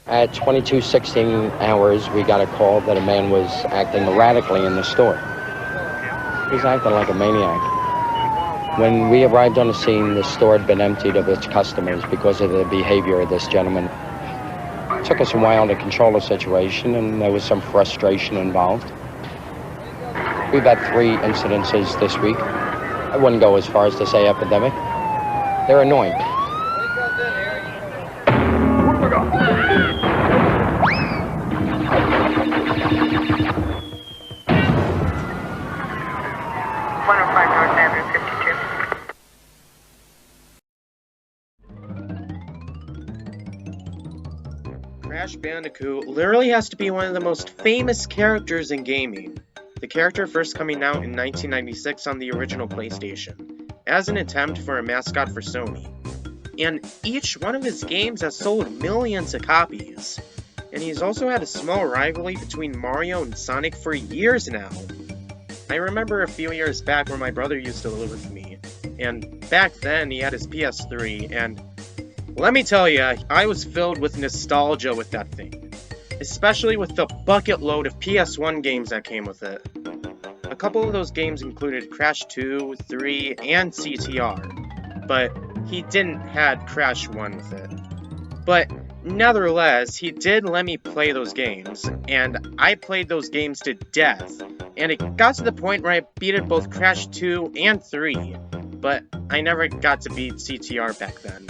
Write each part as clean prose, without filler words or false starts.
At 22:16 hours, we got a call that a man was acting erratically in the store. He was acting like a maniac. When we arrived on the scene, the store had been emptied of its customers because of the behavior of this gentleman. It took us a while to control the situation, and there was some frustration involved. We've had 3 incidences this week. I wouldn't go as far as to say epidemic. They're annoying. Crash Bandicoot literally has to be one of the most famous characters in gaming. The character first coming out in 1996 on the original PlayStation, as an attempt for a mascot for Sony. And each one of his games has sold millions of copies. And he's also had a small rivalry between Mario and Sonic for years now. I remember a few years back when my brother used to live with me, and back then he had his PS3, and let me tell ya, I was filled with nostalgia with that thing. Especially with the bucket load of PS1 games that came with it. A couple of those games included Crash 2, 3, and CTR, but he didn't had Crash 1 with it. But nevertheless, he did let me play those games, and I played those games to death, and it got to the point where I beat both Crash 2 and 3, but I never got to beat CTR back then.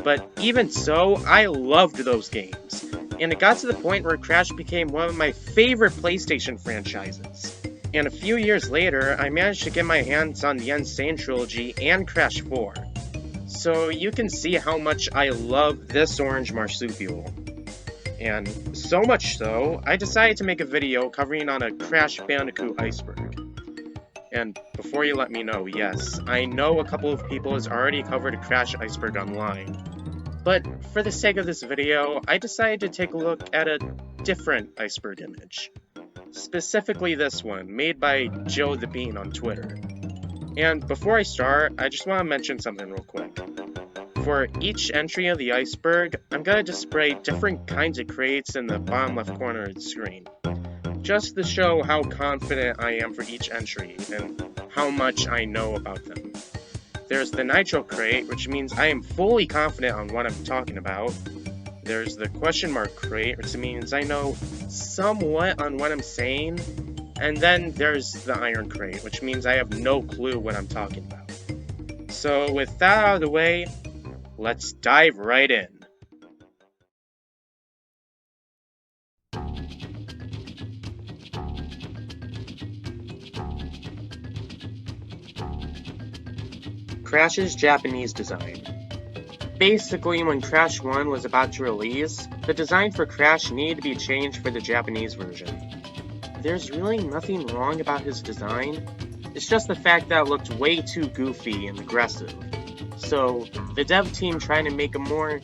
But even so, I loved those games, and it got to the point where Crash became one of my favorite PlayStation franchises. And a few years later, I managed to get my hands on the Insane Trilogy and Crash 4. So you can see how much I love this orange marsupial. And so much so, I decided to make a video covering on a Crash Bandicoot Iceberg. And before you let me know, yes, I know a couple of people has already covered a Crash Iceberg online. But for the sake of this video, I decided to take a look at a different iceberg image. Specifically this one, made by Joe the Bean on Twitter. And before I start, I just want to mention something real quick. For each entry of the iceberg, I'm going to display different kinds of crates in the bottom left corner of the screen. Just to show how confident I am for each entry, and how much I know about them. There's the Nitro crate, which means I am fully confident on what I'm talking about. There's the question mark crate, which means I know somewhat on what I'm saying. And then there's the iron crate, which means I have no clue what I'm talking about. So with that out of the way, let's dive right in. Crash's Japanese design. Basically, when Crash 1 was about to release, the design for Crash needed to be changed for the Japanese version. There's really nothing wrong about his design, it's just the fact that it looked way too goofy and aggressive. So, the dev team tried to make a more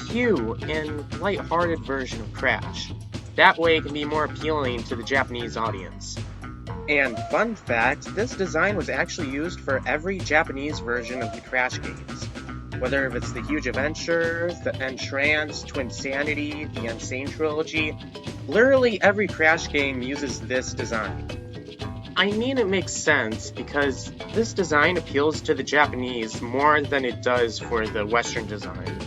cute and lighthearted version of Crash. That way it can be more appealing to the Japanese audience. And fun fact, this design was actually used for every Japanese version of the Crash games. Whether it's the Huge Adventure, the Entrance, Twinsanity, the Insane Trilogy, literally every Crash game uses this design. I mean, it makes sense because this design appeals to the Japanese more than it does for the Western design.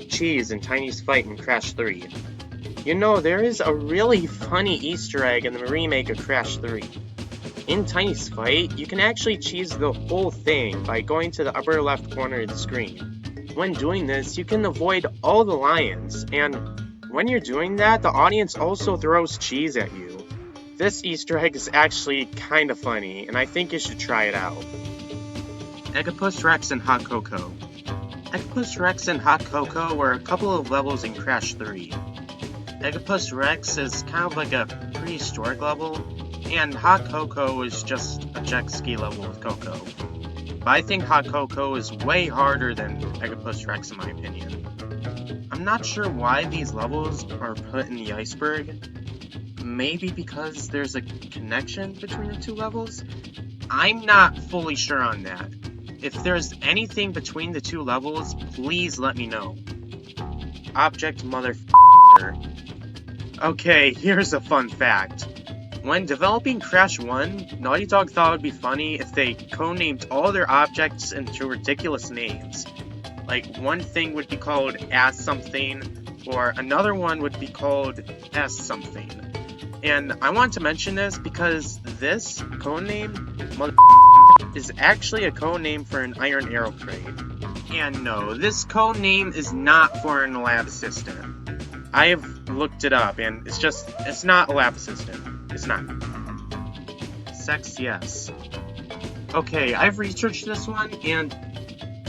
Cheese and Tiny's fight in Crash 3. You know, there is a really funny Easter egg in the remake of Crash 3. In Tiny's fight, you can actually cheese the whole thing by going to the upper left corner of the screen. When doing this, you can avoid all the lions, and when you're doing that, the audience also throws cheese at you. This Easter egg is actually kinda funny, and I think you should try it out. Eggopus Rex and Hot Cocoa. Eggopus Rex and Hot Cocoa were a couple of levels in Crash 3. Eggopus Rex is kind of like a prehistoric level, and Hot Cocoa is just a jet ski level with Cocoa. But I think Hot Cocoa is way harder than Eggopus Rex in my opinion. I'm not sure why these levels are put in the iceberg. Maybe because there's a connection between the two levels? I'm not fully sure on that. If there's anything between the two levels, please let me know. object motherfucker. Okay, here's a fun fact. When developing Crash 1, Naughty Dog thought it would be funny if they codenamed all their objects into ridiculous names. Like, one thing would be called As Something, or another one would be called As Something. And I want to mention this because this codename, is actually a codename for an Iron Arrow crate. And no, this codename is not for an lab assistant. I have looked it up, and it's not a lab assistant. It's not. Sex, yes. Okay, I've researched this one, and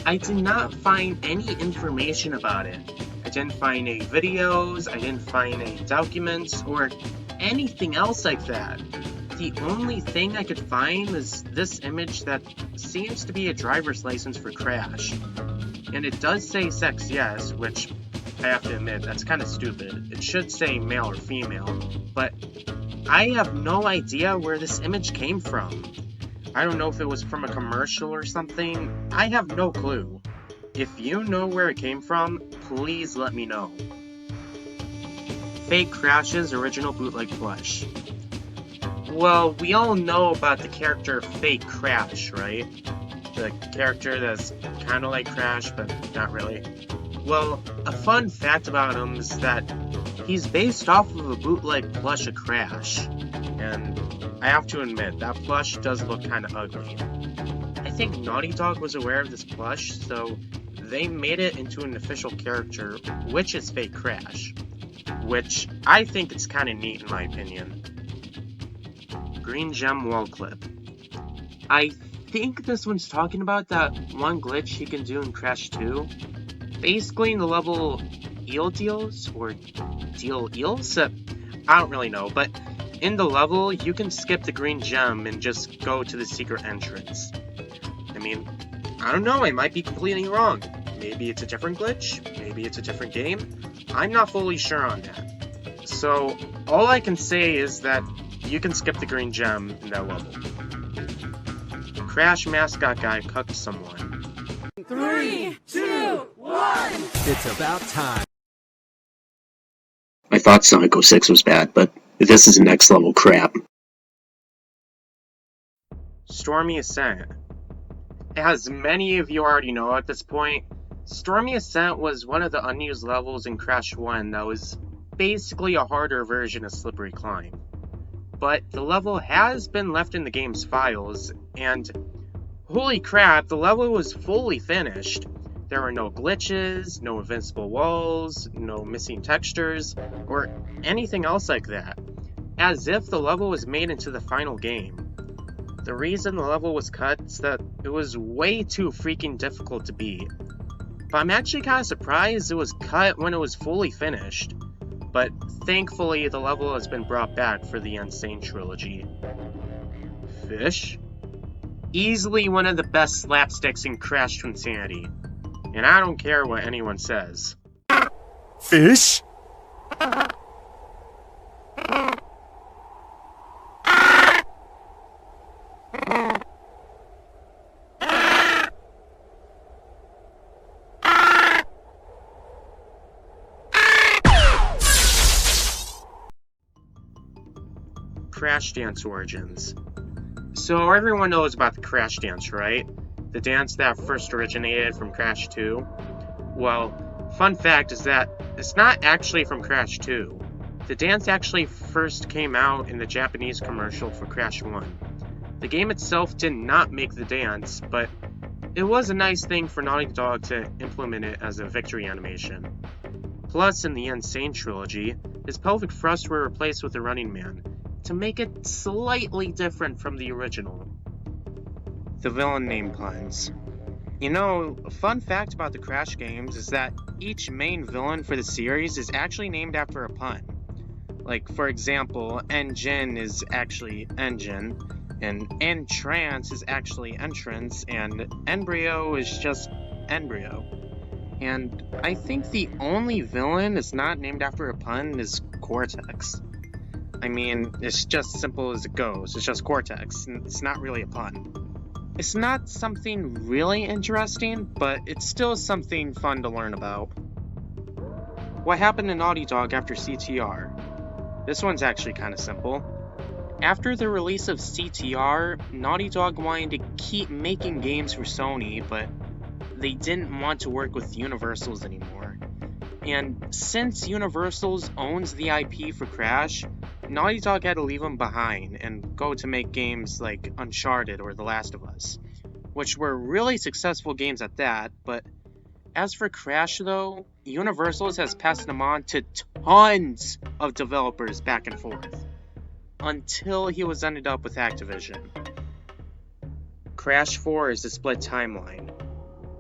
I did not find any information about it. I didn't find any videos, I didn't find any documents, or anything else like that. The only thing I could find was this image that seems to be a driver's license for Crash. And it does say sex, yes, which I have to admit, that's kind of stupid. It should say male or female, but I have no idea where this image came from. I don't know if it was from a commercial or something. I have no clue. If you know where it came from, please let me know. Fake Crash's original bootleg plush. Well, we all know about the character Fake Crash, right? The character that's kind of like Crash, but not really. Well, a fun fact about him is that he's based off of a bootleg plush of Crash. And I have to admit, that plush does look kind of ugly. I think Naughty Dog was aware of this plush, so they made it into an official character, which is Fake Crash. Which I think it's kind of neat in my opinion. Green Gem Wall Clip. I think this one's talking about that one glitch you can do in Crash 2. Basically in the level Eel Deals, or Deal Eels? I don't really know, but in the level, you can skip the green gem and just go to the secret entrance. I mean, I don't know, I might be completely wrong. Maybe it's a different glitch, maybe it's a different game. I'm not fully sure on that. So, all I can say is that you can skip the green gem in that level. Crash mascot guy cucked someone. 3, 2, 1! It's about time. I thought Sonic 06 was bad, but this is next level crap. Stormy Ascent. As many of you already know at this point, Stormy Ascent was one of the unused levels in Crash 1 that was basically a harder version of Slippery Climb. But the level has been left in the game's files, and holy crap, the level was fully finished. There were no glitches, no invincible walls, no missing textures, or anything else like that. As if the level was made into the final game. The reason the level was cut is that it was way too freaking difficult to beat. But I'm actually kind of surprised it was cut when it was fully finished. But thankfully the level has been brought back for the Insane trilogy. Fish? Easily one of the best slapsticks in Crash to Insanity. And I don't care what anyone says. Fish? Crash Dance Origins. So everyone knows about the Crash Dance, right? The dance that first originated from Crash 2. Well, fun fact is that it's not actually from Crash 2. The dance actually first came out in the Japanese commercial for Crash 1. The game itself did not make the dance, but it was a nice thing for Naughty Dog to implement it as a victory animation. Plus, in the Insane trilogy, his pelvic thrusts were replaced with a Running Man, to make it slightly different from the original. The villain name puns. You know, a fun fact about the Crash games is that each main villain for the series is actually named after a pun. Like, for example, Engine is actually Engine, and Entrance is actually Entrance, and Embryo is just Embryo. And I think the only villain that's not named after a pun is Cortex. I mean, it's just simple as it goes. It's just Cortex. It's not really a pun. It's not something really interesting, but it's still something fun to learn about. what happened to Naughty Dog after CTR? This one's actually kind of simple. After the release of CTR, Naughty Dog wanted to keep making games for Sony, but they didn't want to work with Universal's anymore. And since Universal's owns the IP for Crash, Naughty Dog had to leave them behind and go to make games like Uncharted or The Last of Us, which were really successful games at that. But as for Crash though, Universal's has passed them on to tons of developers back and forth, until he was ended up with Activision. Crash 4 is a split timeline.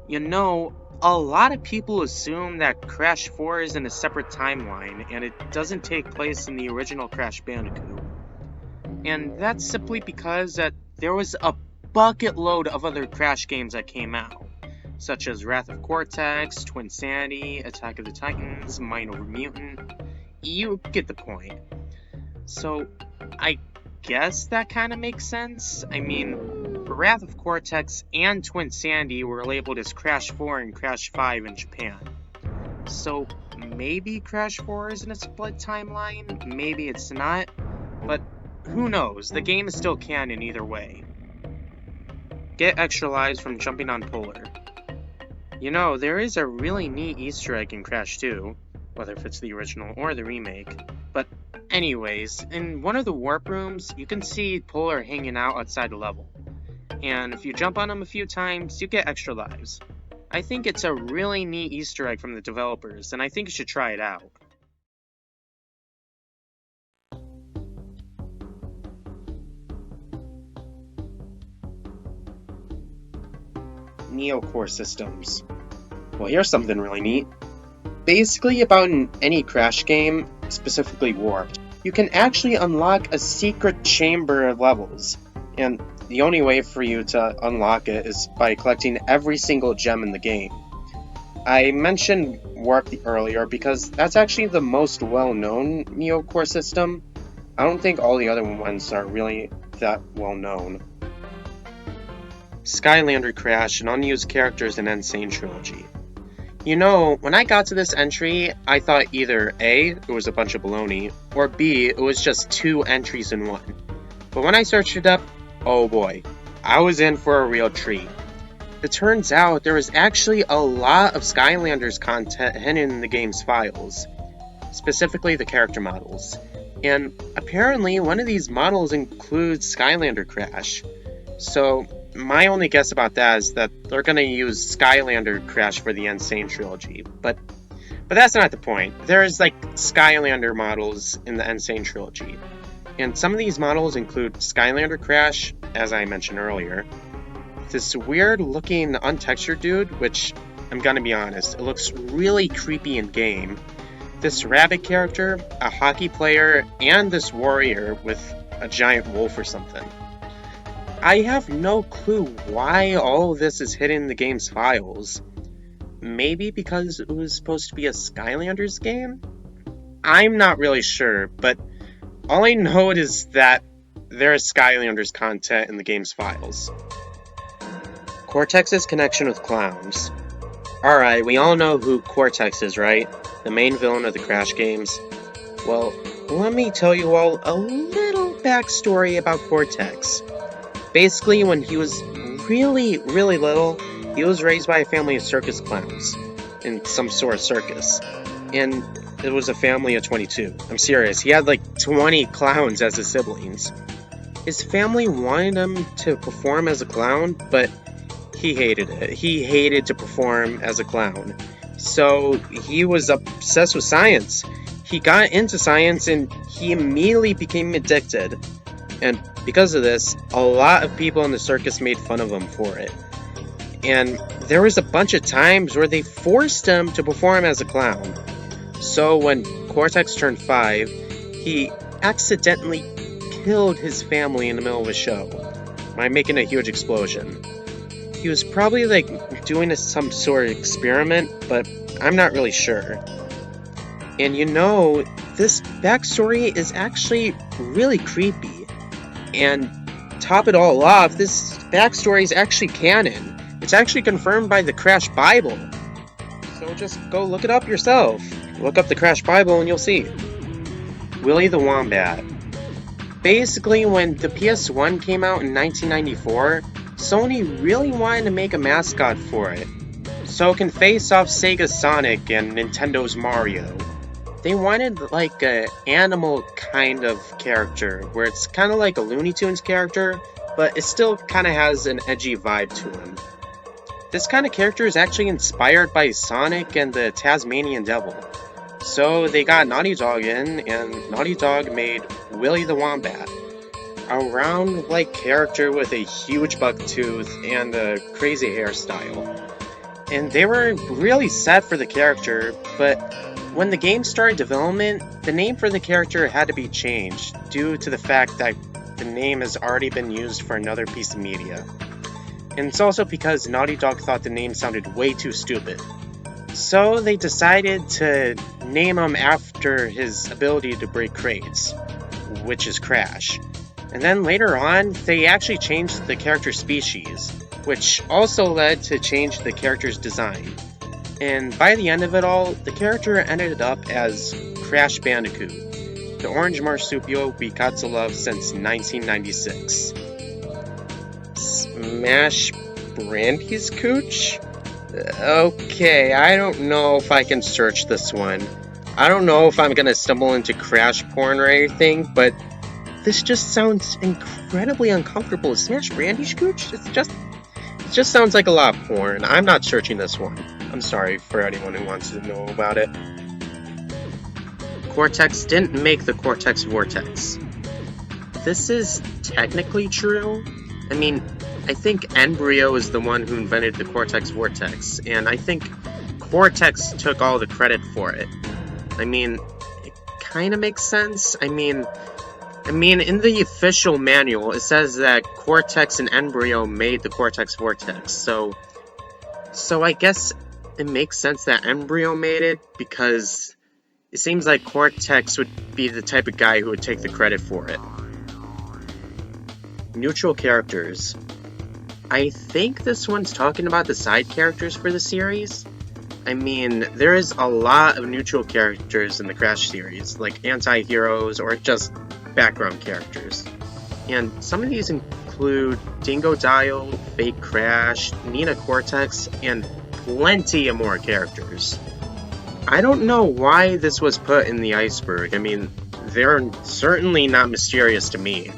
You know, a lot of people assume that Crash 4 is in a separate timeline and it doesn't take place in the original Crash Bandicoot. And that's simply because that there was a bucket load of other Crash games that came out, such as Wrath of Cortex, Twin Sanity, Attack of the Titans, Mind Over Mutant. You get the point. So, I guess that kind of makes sense. I mean, Wrath of Cortex and Twin Sandy were labeled as Crash 4 and Crash 5 in Japan. So, maybe Crash 4 is in a split timeline, maybe it's not, but who knows, the game is still canon either way. Get extra lives from jumping on Polar. You know, there is a really neat Easter egg in Crash 2, whether if it's the original or the remake, but anyways, in one of the warp rooms, you can see Polar hanging out outside the level. And if you jump on him a few times, you get extra lives. I think it's a really neat Easter egg from the developers, and I think you should try it out. Neo-core systems. Well, here's something really neat. Basically, about in any Crash game, specifically Warped, you can actually unlock a secret chamber of levels, and the only way for you to unlock it is by collecting every single gem in the game. I mentioned Warped earlier because that's actually the most well-known Neo-core system. I don't think all the other ones are really that well-known. Skylander Crash and unused characters in Insane Trilogy. You know, when I got to this entry, I thought either A, it was a bunch of baloney, or B, it was just 2 entries in one. But when I searched it up, oh boy, I was in for a real treat. It turns out there was actually a lot of Skylanders content hidden in the game's files, specifically the character models. And apparently one of these models includes Skylander Crash. So my only guess about that is that they're going to use Skylander Crash for the Insane Trilogy, but that's not the point. There's like Skylander models in the Insane Trilogy, and some of these models include Skylander Crash, as I mentioned earlier, this weird looking untextured dude, which I'm gonna be honest, it looks really creepy in game, this rabbit character, a hockey player, and this warrior with a giant wolf or something. I have no clue why all of this is hidden in the game's files. Maybe because it was supposed to be a Skylanders game? I'm not really sure, but all I know is that there is Skylanders content in the game's files. Cortex's connection with clowns. Alright, we all know who Cortex is, right? The main villain of the Crash games. Well, let me tell you all a little backstory about Cortex. Basically, when he was really little, he was raised by a family of circus clowns in some sort of circus. And it was a family of 22. I'm serious, he had like 20 clowns as his siblings. His family wanted him to perform as a clown, but he hated it. He hated to perform as a clown. So he was obsessed with science. He got into science and he immediately became addicted. And because of this, a lot of people in the circus made fun of him for it. And there was a bunch of times where they forced him to perform as a clown. So when Cortex turned 5, he accidentally killed his family in the middle of a show by making a huge explosion. He was probably like doing some sort of experiment, but I'm not really sure. And you know, this backstory is actually really creepy. And top it all off, this backstory is actually canon. It's actually confirmed by the Crash Bible. So just go look it up yourself. Look up the Crash Bible and you'll see. Willie the Wombat. Basically, when the PS1 came out in 1994, Sony really wanted to make a mascot for it, so it can face off Sega's Sonic and Nintendo's Mario. They wanted like an animal kind of character, where it's kind of like a Looney Tunes character, but it still kind of has an edgy vibe to him. This kind of character is actually inspired by Sonic and the Tasmanian Devil. So they got Naughty Dog in, and Naughty Dog made Willie the Wombat. A round-like character with a huge buck tooth and a crazy hairstyle. And they were really set for the character, but when the game started development, the name for the character had to be changed due to the fact that the name has already been used for another piece of media. And it's also because Naughty Dog thought the name sounded way too stupid. So they decided to name him after his ability to break crates, which is Crash. And then later on, they actually changed the character species, which also led to change the character's design. And by the end of it all, the character ended up as Crash Bandicoot, the orange marsupial we got to love since 1996. Smash Brandy's Cooch? Okay, I don't know if I can search this one. I don't know if I'm gonna stumble into crash porn or anything, but this just sounds incredibly uncomfortable. Smash Brandy's Cooch? It just sounds like a lot of porn. I'm not searching this one. I'm sorry for anyone who wants to know about it. Cortex didn't make the Cortex Vortex. This is technically true. I mean, I think Embryo is the one who invented the Cortex Vortex, and I think Cortex took all the credit for it. I mean, it kind of makes sense. I mean, in the official manual, it says that Cortex and Embryo made the Cortex Vortex, so I guess it makes sense that Embryo made it, because it seems like Cortex would be the type of guy who would take the credit for it. Neutral characters. I think this one's talking about the side characters for the series. I mean, there is a lot of neutral characters in the Crash series, like anti-heroes or just background characters. And some of these include Dingo Dial, Fake Crash, Nina Cortex, and plenty of more characters. I don't know why this was put in the iceberg. I mean, they're certainly not mysterious to me.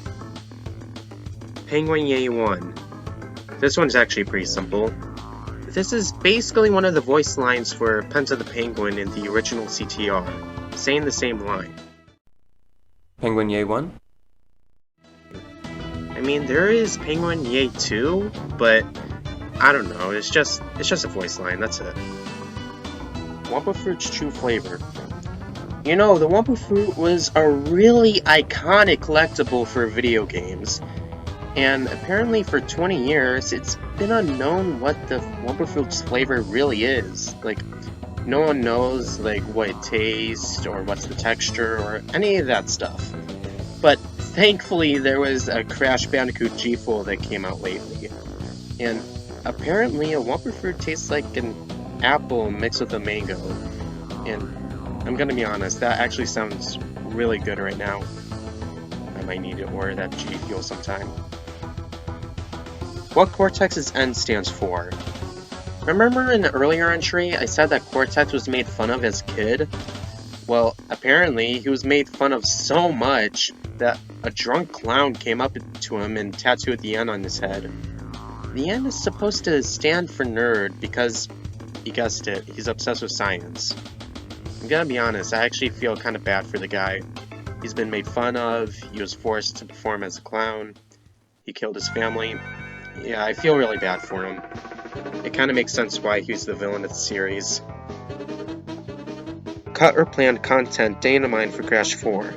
Penguin Yay 1. This one's actually pretty simple. This is basically one of the voice lines for Penta the Penguin in the original CTR, saying the same line. Penguin Yay 1? I mean, there is Penguin Yay 2, but I don't know, it's just a voice line, that's it. Wumpa Fruit's true flavor. You know, the Wumpa Fruit was a really iconic collectible for video games. And apparently for 20 years, it's been unknown what the Wumpa Fruit's flavor really is. Like, no one knows, like, what it tastes, or what's the texture, or any of that stuff. But thankfully, there was a Crash Bandicoot G-Full that came out lately. And apparently, a Wumpa Fruit tastes like an apple mixed with a mango. And I'm gonna be honest, that actually sounds really good right now. I might need to order that G-Fuel sometime. What Cortex's N stands for. Remember in the earlier entry, I said that Cortex was made fun of as a kid? Well, apparently, he was made fun of so much that a drunk clown came up to him and tattooed the N on his head. The N is supposed to stand for nerd because, you guessed it, he's obsessed with science. I'm gonna be honest, I actually feel kind of bad for the guy. He's been made fun of, he was forced to perform as a clown, he killed his family. Yeah, I feel really bad for him. It kind of makes sense why he's the villain of the series. Cut or planned content data mine for Crash 4.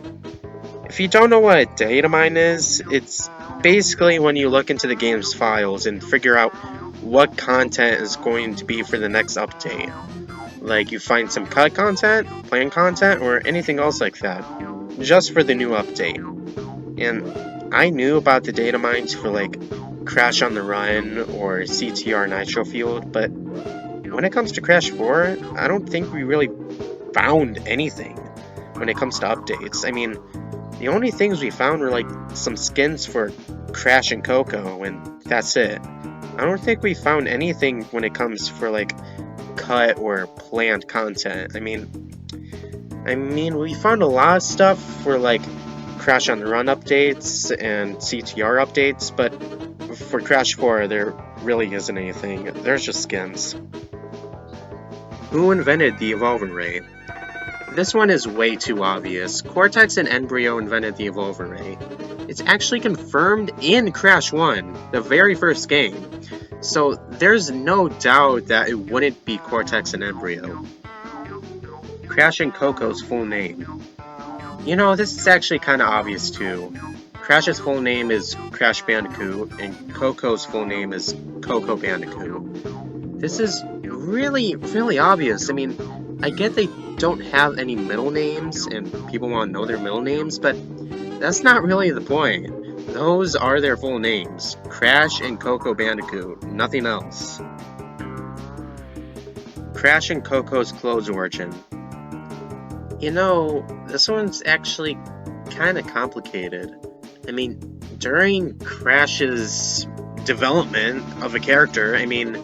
If you don't know what a data mine is, it's basically when you look into the game's files and figure out what content is going to be for the next update. Like, you find some cut content, planned content, or anything else like that, just for the new update. And I knew about the data mines for, like, Crash on the Run or CTR Nitro Fueled, but when it comes to Crash 4, I don't think we really found anything when it comes to updates. I mean, the only things we found were like some skins for Crash and Coco, and that's it. I don't think we found anything when it comes for like cut or planned content. I mean, we found a lot of stuff for like Crash on the Run updates and CTR updates, but for Crash 4, there really isn't anything. There's just skins. Who invented the Evolver Ray? This one is way too obvious. Cortex and Embryo invented the Evolver Ray. It's actually confirmed in Crash 1, the very first game. So there's no doubt that it wouldn't be Cortex and Embryo. Crash and Coco's full name. You know, this is actually kind of obvious too. Crash's full name is Crash Bandicoot, and Coco's full name is Coco Bandicoot. This is really, really obvious. I mean, I get they don't have any middle names, and people want to know their middle names, but that's not really the point. Those are their full names. Crash and Coco Bandicoot, nothing else. Crash and Coco's clothes origin. You know, this one's actually kind of complicated. I mean, during Crash's development of a character, I mean,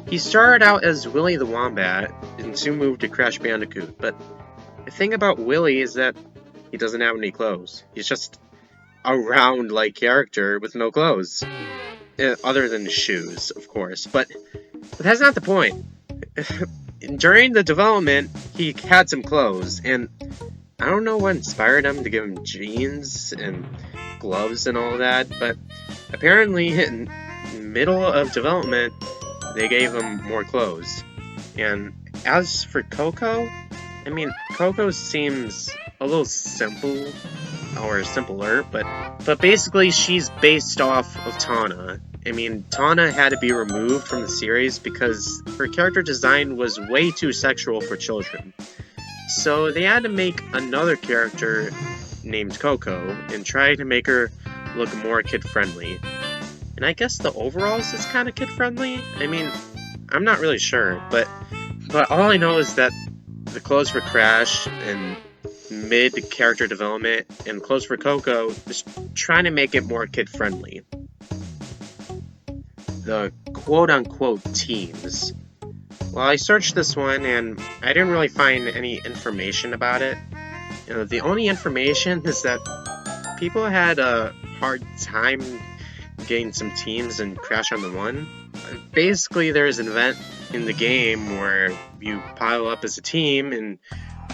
he started out as Willy the Wombat and soon moved to Crash Bandicoot, but the thing about Willy is that he doesn't have any clothes. He's just a round-like character with no clothes. Other than his shoes, of course, but that's not the point. During the development, he had some clothes, and I don't know what inspired him to give him jeans and gloves and all that, but apparently in the middle of development, they gave him more clothes. And as for Coco, I mean, Coco seems a little simple, or simpler, but basically she's based off of Tana. I mean, Tana had to be removed from the series because her character design was way too sexual for children. So they had to make another character named Coco and try to make her look more kid-friendly. And I guess the overalls is kind of kid-friendly? I mean, I'm not really sure, but all I know is that the clothes for Crash and mid-character development and clothes for Coco is trying to make it more kid-friendly. The quote-unquote teams. Well, I searched this one and I didn't really find any information about it. You know, the only information is that people had a hard time getting some teams in Crash on the Run. Basically, there's an event in the game where you pile up as a team and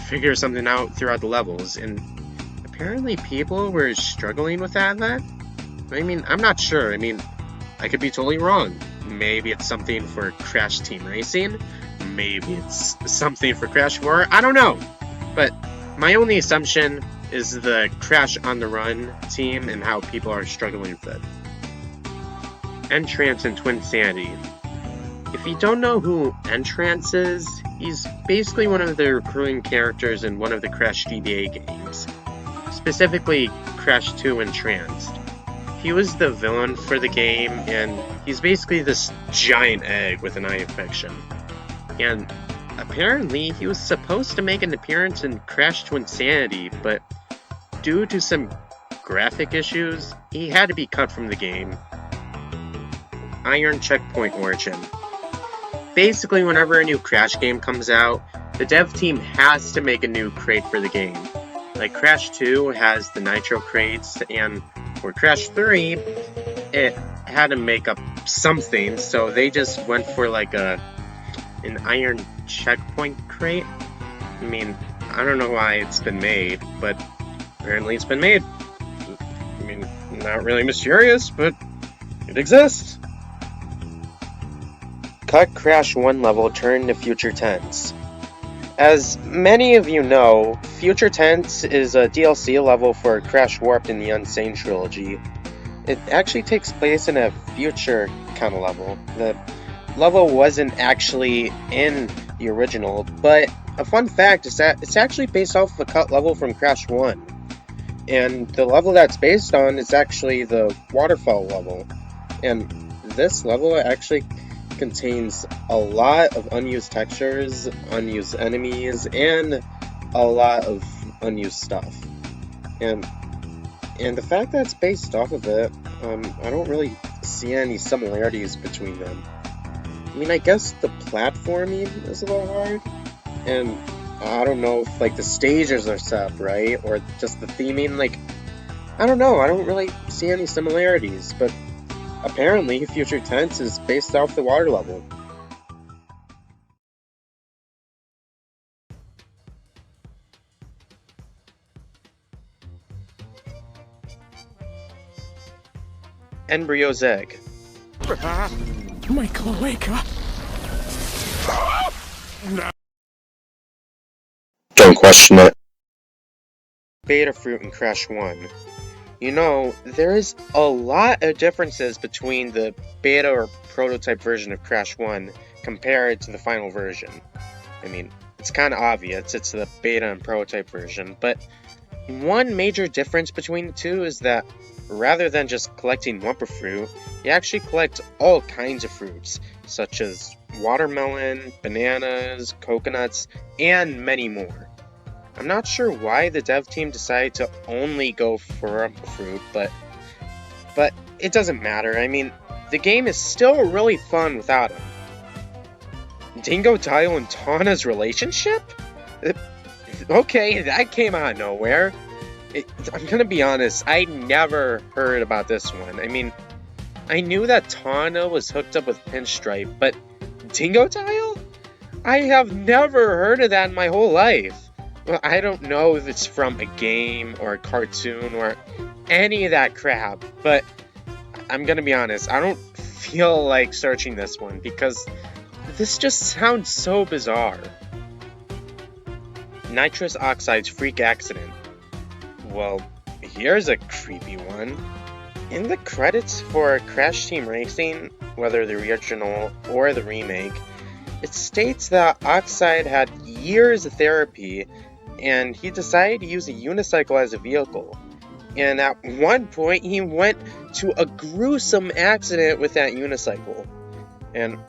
figure something out throughout the levels, and apparently people were struggling with that event. I mean, I'm not sure. I mean, I could be totally wrong. Maybe it's something for Crash Team Racing. Maybe it's something for Crash 4. I don't know. But my only assumption is the Crash on the Run team and how people are struggling with it. Entrance and Twinsanity. If you don't know who Entrance is, he's basically one of the recurring characters in one of the Crash DBA games. Specifically, Crash 2 Entranced. He was the villain for the game, and he's basically this giant egg with an eye infection. And apparently, he was supposed to make an appearance in Crash Twinsanity, but due to some graphic issues, he had to be cut from the game. Iron Checkpoint Origin. Basically, whenever a new Crash game comes out, the dev team has to make a new crate for the game. Like Crash 2 has the Nitro crates, and for Crash 3, it had to make up something, so they just went for like an Iron Checkpoint crate. I mean, I don't know why it's been made, but apparently it's been made. I mean, not really mysterious, but it exists. Cut Crash 1 level turn to Future Tense. As many of you know, Future Tense is a DLC level for Crash Warped in the Unsane trilogy. It actually takes place in a future kind of level. The level wasn't actually in the original, but a fun fact is that it's actually based off of a cut level from Crash 1. And the level that's based on is actually the waterfall level. And this level actually contains a lot of unused textures, unused enemies, and a lot of unused stuff. And the fact that it's based off of it, I don't really see any similarities between them. I mean, I guess the platforming is a little hard, and I don't know if, like, the stages are set up right, or just the theming, like, I don't know, I don't really see any similarities, but apparently Future Tense is based off the water level. Embryo's egg. My cloaca. Don't question it. Beta fruit in Crash 1. You know, there is a lot of differences between the beta or prototype version of Crash 1 compared to the final version. I mean, it's kind of obvious, it's the beta and prototype version, but one major difference between the two is that rather than just collecting Wumpa fruit, you actually collect all kinds of fruits, such as watermelon, bananas, coconuts, and many more. I'm not sure why the dev team decided to only go for Wumpa fruit, but it doesn't matter. I mean, the game is still really fun without him. Dingo Tile and Tawna's relationship? Okay, that came out of nowhere. I'm gonna be honest, I never heard about this one. I mean, I knew that Tawna was hooked up with Pinstripe, but Dingo Tile? I have never heard of that in my whole life. Well, I don't know if it's from a game or a cartoon or any of that crap, but I'm gonna be honest, I don't feel like searching this one because this just sounds so bizarre. Nitrous Oxide's freak accident. Well, here's a creepy one. In the credits for Crash Team Racing, whether the original or the remake, it states that Oxide had years of therapy and he decided to use a unicycle as a vehicle. And at one point, he went to a gruesome accident with that unicycle. And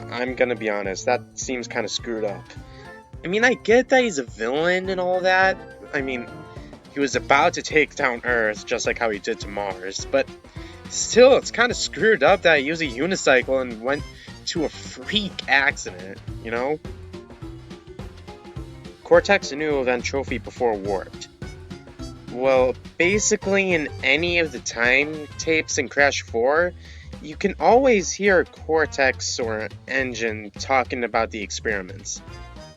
I'm gonna be honest, that seems kind of screwed up. I mean, I get that he's a villain and all that. I mean, he was about to take down Earth, just like how he did to Mars, but still, it's kind of screwed up that he used a unicycle and went to a freak accident, you know? Cortex knew of Entropy before Warped. Well, basically in any of the time tapes in Crash 4, you can always hear Cortex or Engine talking about the experiments.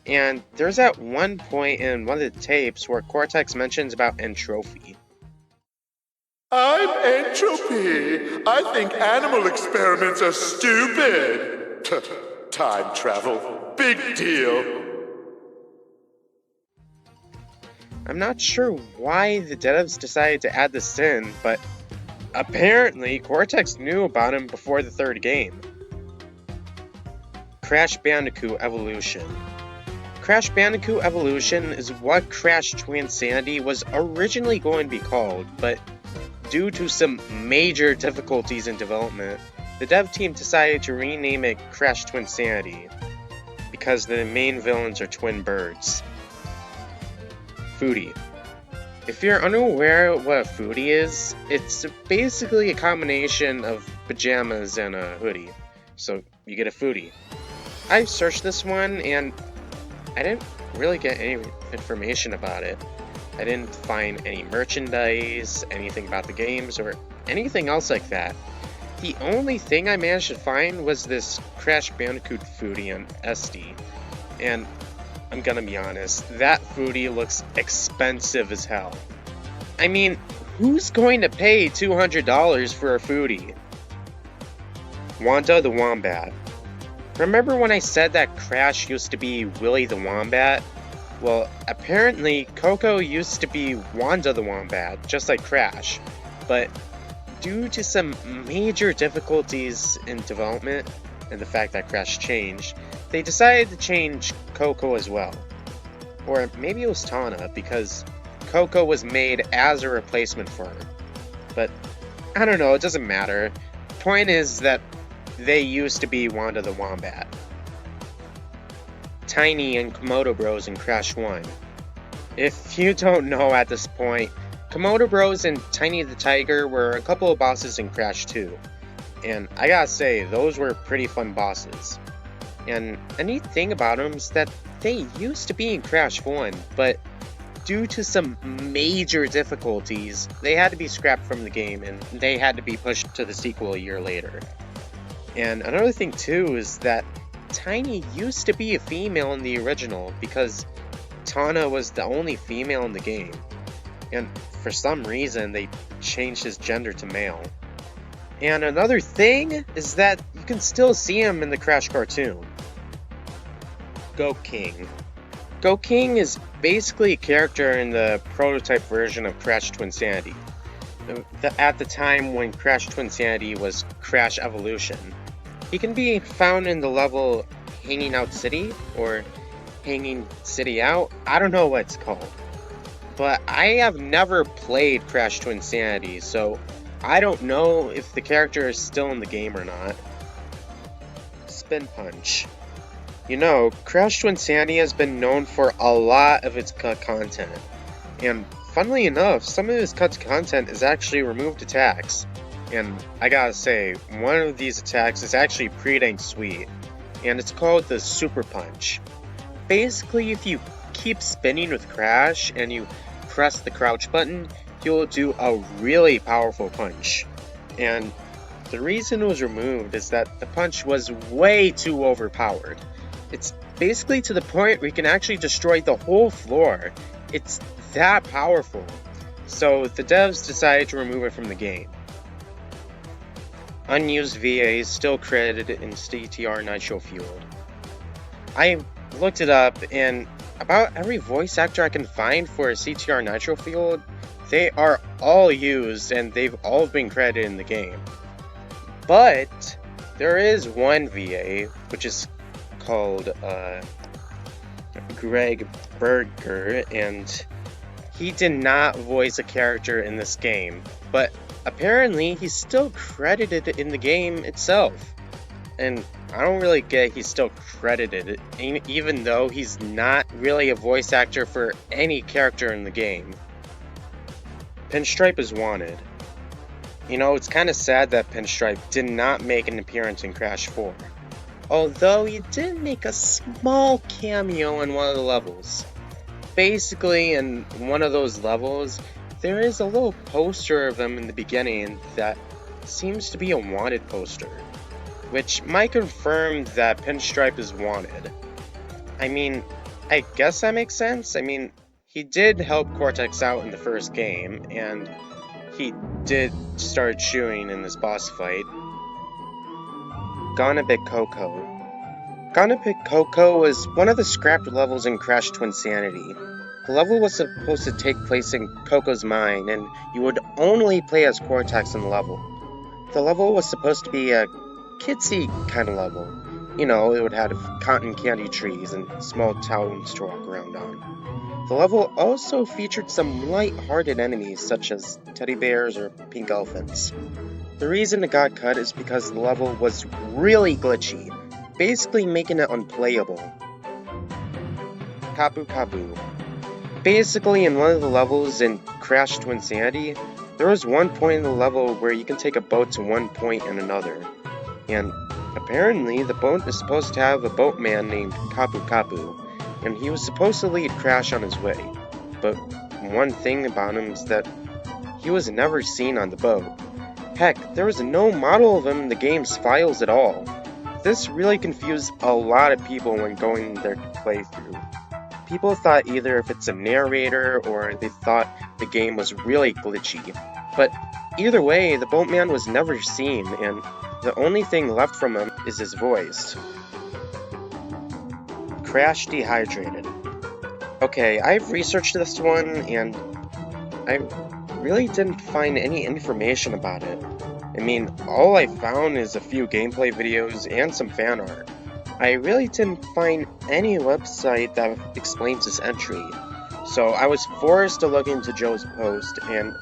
And there's at one point in one of the tapes where Cortex mentions about Entropy. I'm Entropy. I think animal experiments are stupid. Time travel. Big deal. I'm not sure why the devs decided to add this in, but apparently Cortex knew about him before the third game. Crash Bandicoot Evolution. Crash Bandicoot Evolution is what Crash Twinsanity was originally going to be called, but due to some major difficulties in development, the dev team decided to rename it Crash Twinsanity, because the main villains are twin birds. Foodie. If you're unaware what a foodie is, it's basically a combination of pajamas and a hoodie, so you get a foodie. I searched this one and I didn't really get any information about it. I didn't find any merchandise, anything about the games, or anything else like that. The only thing I managed to find was this Crash Bandicoot foodie on SD, and I'm gonna be honest, that foodie looks expensive as hell. I mean, who's going to pay $200 for a foodie? Wanda the Wombat. Remember when I said that Crash used to be Willy the Wombat? Well, apparently Coco used to be Wanda the Wombat, just like Crash. But due to some major difficulties in development, and the fact that Crash changed, they decided to change Coco as well. Or maybe it was Tawna, because Coco was made as a replacement for her. But I don't know, it doesn't matter. Point is that they used to be Wanda the Wombat, Tiny and Komodo Bros in Crash 1. If you don't know at this point, Komodo Bros and Tiny the Tiger were a couple of bosses in Crash 2, and I gotta say, those were pretty fun bosses. And a neat thing about them is that they used to be in Crash 1, but due to some major difficulties, they had to be scrapped from the game and they had to be pushed to the sequel a year later. And another thing too is that Tiny used to be a female in the original because Tana was the only female in the game. And for some reason, they changed his gender to male. And another thing is that you can still see him in the Crash cartoon. Go King. Go King is basically a character in the prototype version of Crash Twinsanity. At the time when Crash Twinsanity was Crash Evolution. He can be found in the level Hanging Out City, or Hanging City Out. I don't know what it's called. But I have never played Crash Twinsanity, so I don't know if the character is still in the game or not. Spin Punch. You know, Crash Twinsanity has been known for a lot of its cut content. And funnily enough, some of his cut content is actually removed attacks. And I gotta say, one of these attacks is actually pretty dang sweet. And it's called the Super Punch. Basically, if you keep spinning with Crash and you press the crouch button, you'll do a really powerful punch. And the reason it was removed is that the punch was way too overpowered. It's basically to the point where you can actually destroy the whole floor. It's that powerful. So the devs decided to remove it from the game. Unused VA is still credited in CTR Nitro Fueled. I looked it up, and about every voice actor I can find for CTR Nitro Fueled, they are all used and they've all been credited in the game. But there is one VA, which is called Greg Berger, and he did not voice a character in this game, but apparently he's still credited in the game itself. And I don't really get he's still credited, even though he's not really a voice actor for any character in the game. Pinstripe is wanted. You know, it's kind of sad that Pinstripe did not make an appearance in Crash 4. Although he did make a small cameo in one of the levels. Basically, in one of those levels, there is a little poster of him in the beginning that seems to be a wanted poster, which might confirm that Pinstripe is wanted. I mean, I guess that makes sense. I mean, he did help Cortex out in the first game, and he did start chewing in this boss fight. Gonna Bit Coco. Gonna Bit Coco was one of the scrapped levels in Crash Twinsanity. The level was supposed to take place in Coco's mind, and you would only play as Cortex in the level. The level was supposed to be a kidsy kind of level. You know, it would have cotton candy trees and small towns to walk around on. The level also featured some light-hearted enemies such as teddy bears or pink elephants. The reason it got cut is because the level was really glitchy, basically making it unplayable. Kapu Kapu. Basically, in one of the levels in Crash Twinsanity, there was one point in the level where you can take a boat to one point and another. And apparently, the boat is supposed to have a boatman named Kapu Kapu, and he was supposed to lead Crash on his way. But one thing about him is that he was never seen on the boat. Heck, there was no model of him in the game's files at all. This really confused a lot of people when going their playthrough. People thought either if it's a narrator or they thought the game was really glitchy. But either way, the boatman was never seen, and the only thing left from him is his voice. Crash Dehydrated. Okay, I've researched this one, and I really didn't find any information about it. I mean, all I found is a few gameplay videos and some fan art. I really didn't find any website that explains this entry, so I was forced to look into Joe's post, and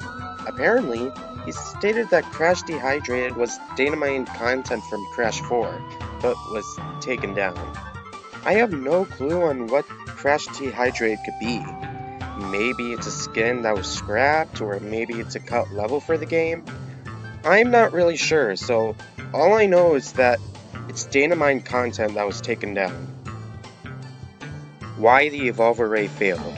apparently, he stated that Crash Dehydrated was data-mined content from Crash 4, but was taken down. I have no clue on what Crash Dehydrated could be. Maybe it's a skin that was scrapped, or maybe it's a cut level for the game. I'm not really sure, so all I know is that it's data-mined content that was taken down. Why the Evolve Array failed.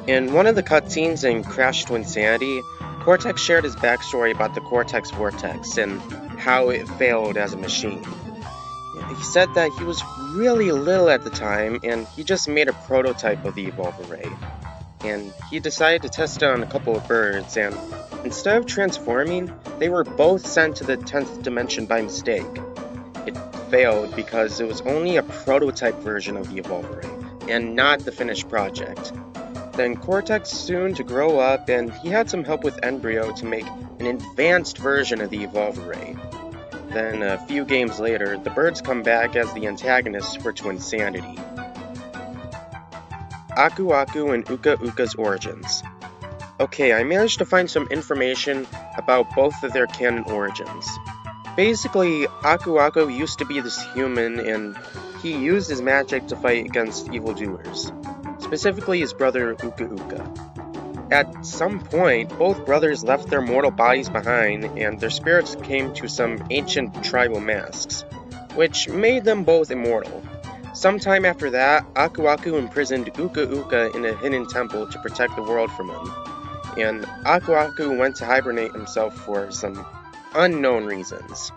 In one of the cutscenes in Crash Twinsanity, Cortex shared his backstory about the Cortex Vortex and how it failed as a machine. He said that he was really little at the time and he just made a prototype of the Evolve Array. And he decided to test it on a couple of birds, and instead of transforming, they were both sent to the 10th dimension by mistake. It failed because it was only a prototype version of the Evolve Array, and not the finished project. Then Cortex soon to grow up, and he had some help with Embryo to make an advanced version of the Evolve Array. Then a few games later, the birds come back as the antagonists for Twinsanity. Aku Aku and Uka Uka's origins. Okay, I managed to find some information about both of their canon origins. Basically, Aku Aku used to be this human, and he used his magic to fight against evildoers, specifically his brother Uka Uka. At some point, both brothers left their mortal bodies behind, and their spirits came to some ancient tribal masks, which made them both immortal. Sometime after that, Aku Aku imprisoned Uka Uka in a hidden temple to protect the world from him, and Aku Aku went to hibernate himself for some unknown reasons.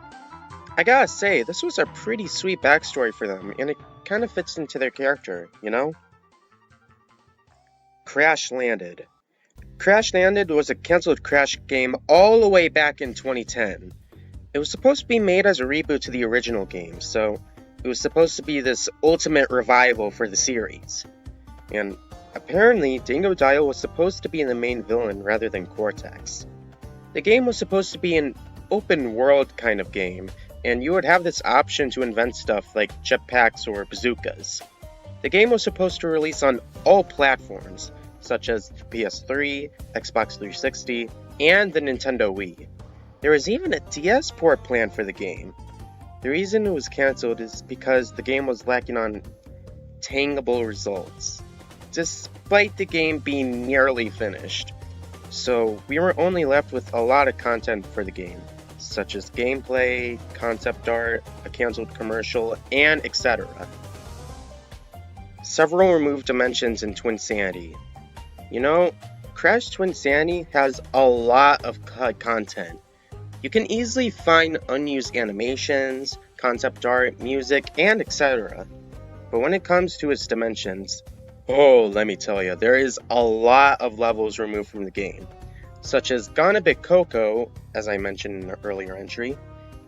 I gotta say, this was a pretty sweet backstory for them, and it kind of fits into their character, you know? Crash Landed. Crash Landed was a cancelled Crash game all the way back in 2010. It was supposed to be made as a reboot to the original game, so it was supposed to be this ultimate revival for the series. And apparently, Dingodile was supposed to be the main villain rather than Cortex. The game was supposed to be an open world kind of game, and you would have this option to invent stuff like jetpacks or bazookas. The game was supposed to release on all platforms, such as PS3, Xbox 360, and the Nintendo Wii. There was even a DS port planned for the game. The reason it was cancelled is because the game was lacking on tangible results, despite the game being nearly finished. So we were only left with a lot of content for the game, such as gameplay, concept art, a cancelled commercial, and etc. Several removed dimensions in Twinsanity. You know, Crash Twinsanity has a lot of content. You can easily find unused animations, concept art, music, and etc. But when it comes to its dimensions, oh, let me tell you, there is a lot of levels removed from the game, such as Gonna Bit Coco, as I mentioned in an earlier entry,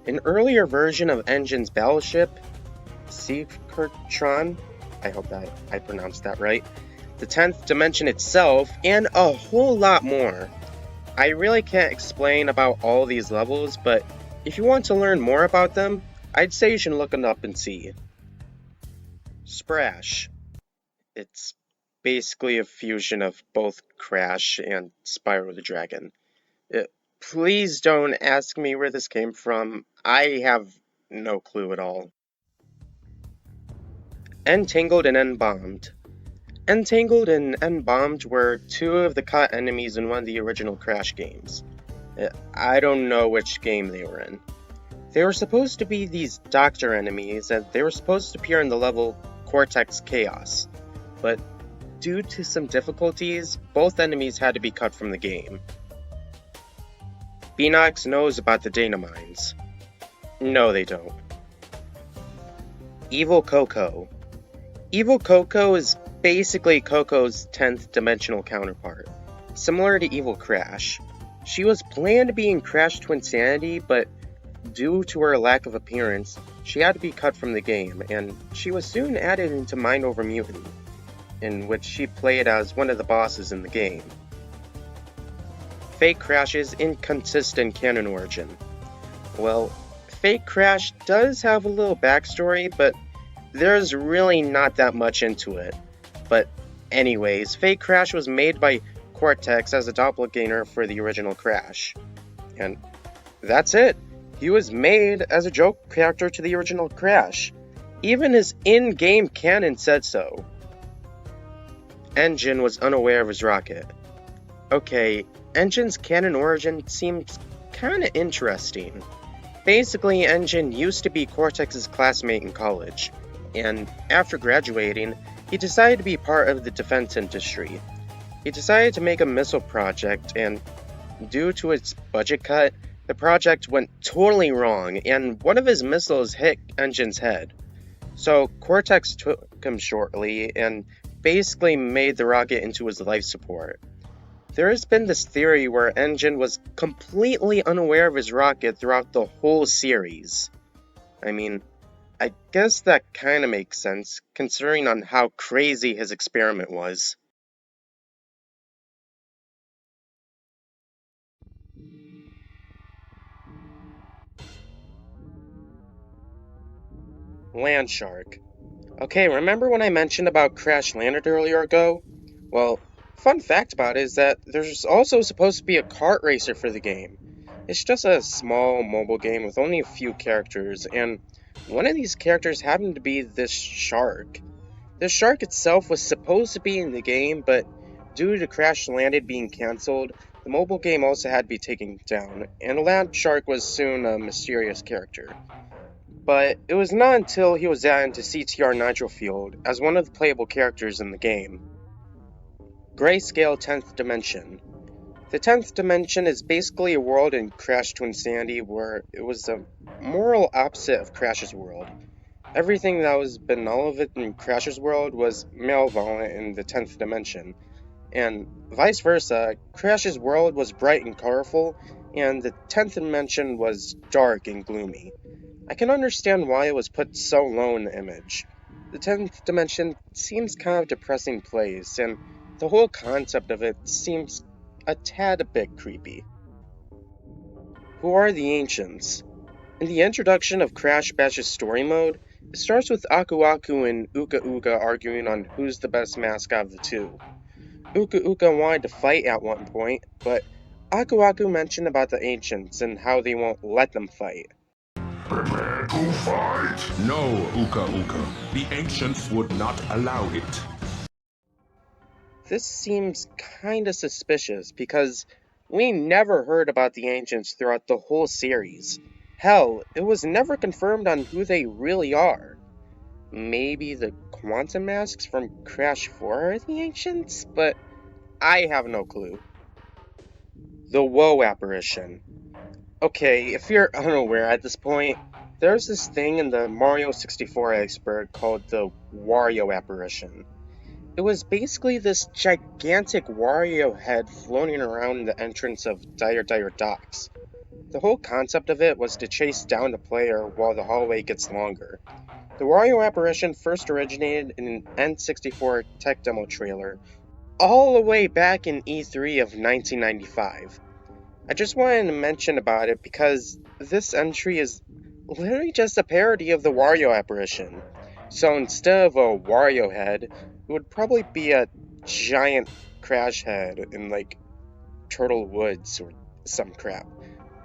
an earlier version of Engine's battleship, Seekertron, I hope that I pronounced that right, the 10th dimension itself, and a whole lot more. I really can't explain about all these levels, but if you want to learn more about them, I'd say you should look them up and see. Sprash. It's basically a fusion of both Crash and Spyro the Dragon. Please don't ask me where this came from. I have no clue at all. Entangled and N-Bombed. Entangled and N-Bombed were two of the cut enemies in one of the original Crash games. I don't know which game they were in. They were supposed to be these doctor enemies, and they were supposed to appear in the level Cortex Chaos. But due to some difficulties, both enemies had to be cut from the game. Beanox knows about the data mines. No, they don't. Evil Coco. Evil Coco is basically Coco's 10th dimensional counterpart, similar to Evil Crash. She was planned to be in Crash Twinsanity, but due to her lack of appearance, she had to be cut from the game, and she was soon added into Mind Over Mutant, in which she played as one of the bosses in the game. Fake Crash's inconsistent canon origin. Well, Fake Crash does have a little backstory, but there's really not that much into it. But anyways, Fake Crash was made by Cortex as a doppelganger for the original Crash. And that's it. He was made as a joke character to the original Crash. Even his in-game canon said so. Engine was unaware of his rocket. Okay, Engine's canon origin seems kinda interesting. Basically, Engine used to be Cortex's classmate in college, and after graduating, he decided to be part of the defense industry. He decided to make a missile project, and due to its budget cut, the project went totally wrong, and one of his missiles hit Engine's head. So Cortex took him shortly, and basically made the rocket into his life support. There has been this theory where Engine was completely unaware of his rocket throughout the whole series. I mean, I guess that kinda makes sense, considering on how crazy his experiment was. Land Shark. Okay, remember when I mentioned about Crash Landed earlier ago? Well, fun fact about it is that there's also supposed to be a kart racer for the game. It's just a small mobile game with only a few characters, and one of these characters happened to be this shark. The shark itself was supposed to be in the game, but due to Crash Landed being cancelled, the mobile game also had to be taken down, and Land Shark was soon a mysterious character. But it was not until he was added to CTR Nitro Field as one of the playable characters in the game. Grayscale 10th Dimension. The 10th Dimension is basically a world in Crash to Insanity where it was the moral opposite of Crash's world. Everything that was benevolent in Crash's world was malevolent in the 10th Dimension, and vice versa. Crash's world was bright and colorful, and the 10th Dimension was dark and gloomy. I can understand why it was put so low in the image. The 10th Dimension seems kind of depressing place, and the whole concept of it seems a tad bit creepy. Who are the Ancients? In the introduction of Crash Bash's story mode, it starts with Aku Aku and Uka Uka arguing on who's the best mascot of the two. Uka Uka wanted to fight at one point, but Aku Aku mentioned about the Ancients and how they won't let them fight. Prepare to fight! No, Uka Uka. The ancients would not allow it. This seems kinda suspicious because we never heard about the Ancients throughout the whole series. Hell, it was never confirmed on who they really are. Maybe the Quantum Masks from Crash 4 are the Ancients? But I have no clue. The Woe Apparition. Okay, if you're unaware at this point, there's this thing in the Mario 64 Iceberg called the Wario Apparition. It was basically this gigantic Wario head floating around the entrance of Dire Dire Docks. The whole concept of it was to chase down the player while the hallway gets longer. The Wario Apparition first originated in an N64 tech demo trailer, all the way back in E3 of 1995. I just wanted to mention about it because this entry is literally just a parody of the Wario Apparition. So instead of a Wario head, it would probably be a giant Crash head in like Turtle Woods or some crap.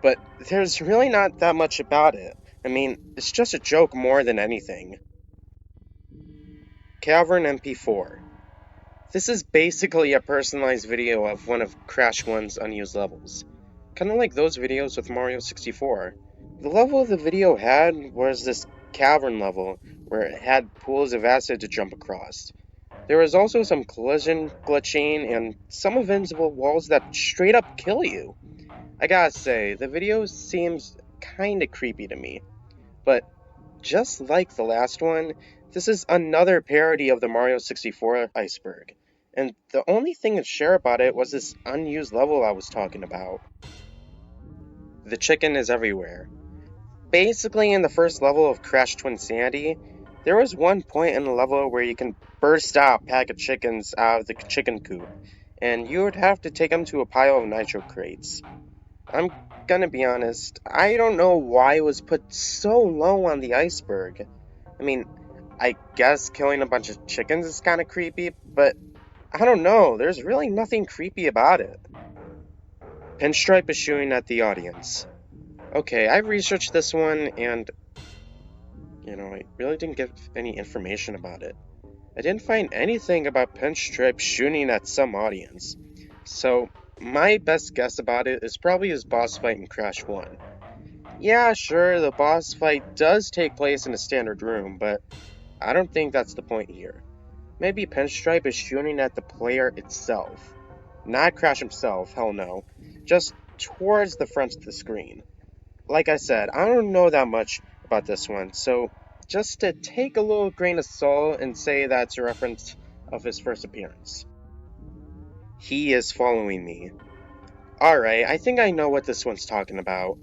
But there's really not that much about it. I mean, it's just a joke more than anything. Cavern MP4. This is basically a personalized video of one of Crash 1's unused levels. Kinda like those videos with Mario 64. The level the video had was this cavern level, where it had pools of acid to jump across. There was also some collision glitching and some invincible walls that straight up kill you. I gotta say, the video seems kinda creepy to me. But just like the last one, this is another parody of the Mario 64 Iceberg. And the only thing to share about it was this unused level I was talking about. The chicken is everywhere. Basically, in the first level of Crash to Insanity, there was one point in the level where you can burst out a pack of chickens out of the chicken coop, and you would have to take them to a pile of nitro crates. I'm gonna be honest, I don't know why it was put so low on the iceberg. I mean, I guess killing a bunch of chickens is kinda creepy, but I don't know, there's really nothing creepy about it. Pinstripe is shooting at the audience. Okay, I researched this one and, I really didn't get any information about it. I didn't find anything about Pinstripe shooting at some audience. So, my best guess about it is probably his boss fight in Crash 1. Yeah, sure, the boss fight does take place in a standard room, but I don't think that's the point here. Maybe Pinstripe is shooting at the player itself. Not Crash himself, hell no. Just towards the front of the screen. Like I said, I don't know that much about this one, so just to take a little grain of salt and say that's a reference of his first appearance. He is following me. Alright, I think I know what this one's talking about.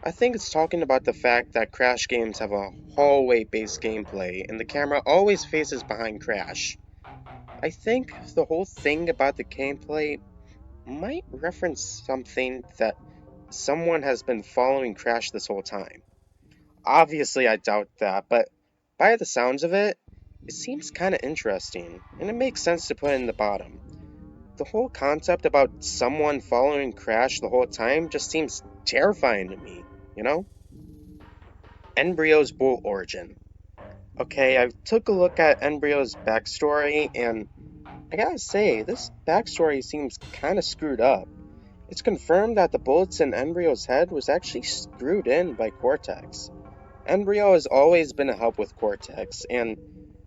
I think it's talking about the fact that Crash games have a hallway-based gameplay, and the camera always faces behind Crash. I think the whole thing about the gameplay might reference something that someone has been following Crash this whole time. Obviously, I doubt that, but by the sounds of it, it seems kinda interesting, and it makes sense to put in the bottom. The whole concept about someone following Crash the whole time just seems terrifying to me, you know? Embryo's Bull Origin. Okay, I took a look at Embryo's backstory, and I gotta say, this backstory seems kinda screwed up. It's confirmed that the bullets in Embryo's head was actually screwed in by Cortex. Embryo has always been a help with Cortex, and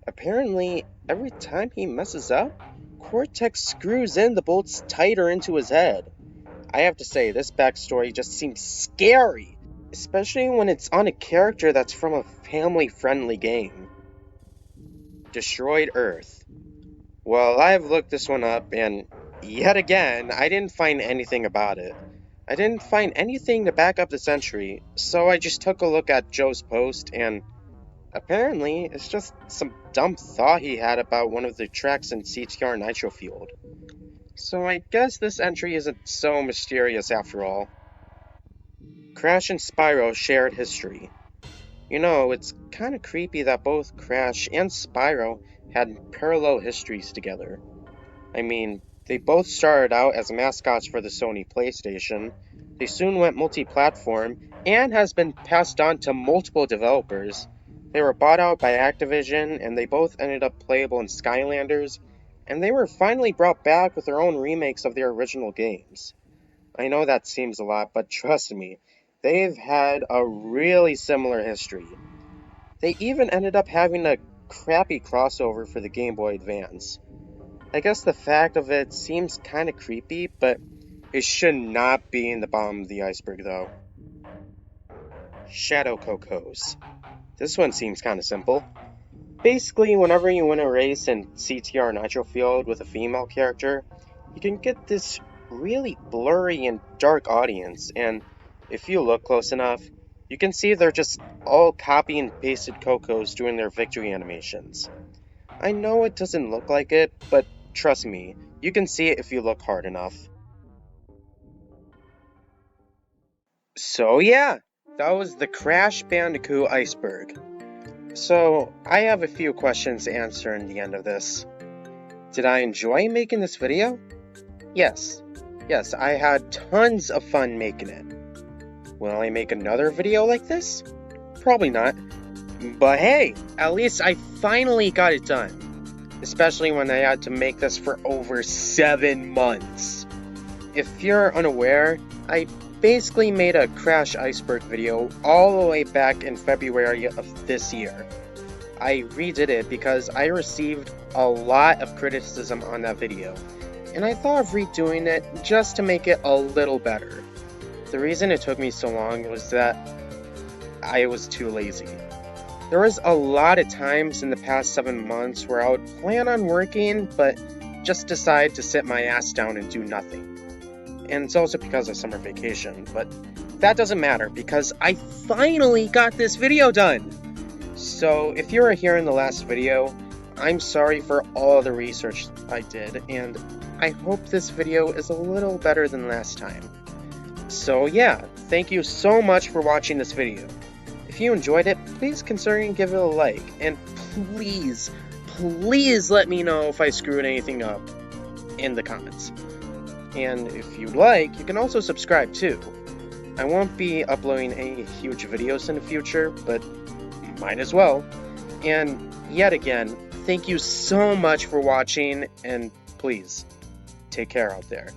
apparently, every time he messes up, Cortex screws in the bullets tighter into his head. I have to say, this backstory just seems scary, especially when it's on a character that's from a family-friendly game. Destroyed Earth. Well, I've looked this one up, and yet again, I didn't find anything about it. I didn't find anything to back up this entry, so I just took a look at Joe's post, and apparently, it's just some dumb thought he had about one of the tracks in CTR Nitro Fueled. So I guess this entry isn't so mysterious after all. Crash and Spyro shared history. You know, it's kinda creepy that both Crash and Spyro had parallel histories together. I mean, they both started out as mascots for the Sony PlayStation, they soon went multi-platform, and has been passed on to multiple developers. They were bought out by Activision, and they both ended up playable in Skylanders, and they were finally brought back with their own remakes of their original games. I know that seems a lot, but trust me, they've had a really similar history. They even ended up having a crappy crossover for the Game Boy Advance. I guess the fact of it seems kinda creepy, but it should not be in the bottom of the iceberg though. Shadow Cocos. This one seems kinda simple. Basically, whenever you win a race in CTR Nitro Fueled with a female character, you can get this really blurry and dark audience, and if you look close enough, you can see they're just all copy and pasted Cocos doing their victory animations. I know it doesn't look like it, but trust me, you can see it if you look hard enough. So yeah, that was the Crash Bandicoot Iceberg. So, I have a few questions to answer in the end of this. Did I enjoy making this video? Yes. Yes, I had tons of fun making it. Will I make another video like this? Probably not. But hey, at least I finally got it done. Especially when I had to make this for over 7 months. If you're unaware, I basically made a Crash Iceberg video all the way back in February of this year. I redid it because I received a lot of criticism on that video, and I thought of redoing it just to make it a little better. The reason it took me so long was that I was too lazy. There was a lot of times in the past 7 months where I would plan on working, but just decide to sit my ass down and do nothing. And it's also because of summer vacation, but that doesn't matter because I finally got this video done! So if you were here in the last video, I'm sorry for all the research I did, and I hope this video is a little better than last time. So yeah, thank you so much for watching this video. If you enjoyed it, please consider and give it a like, and please let me know if I screwed anything up. in the comments. And if you'd like, you can also subscribe too. I won't be uploading any huge videos in the future, but might as well. And yet again, thank you so much for watching, and please, take care out there.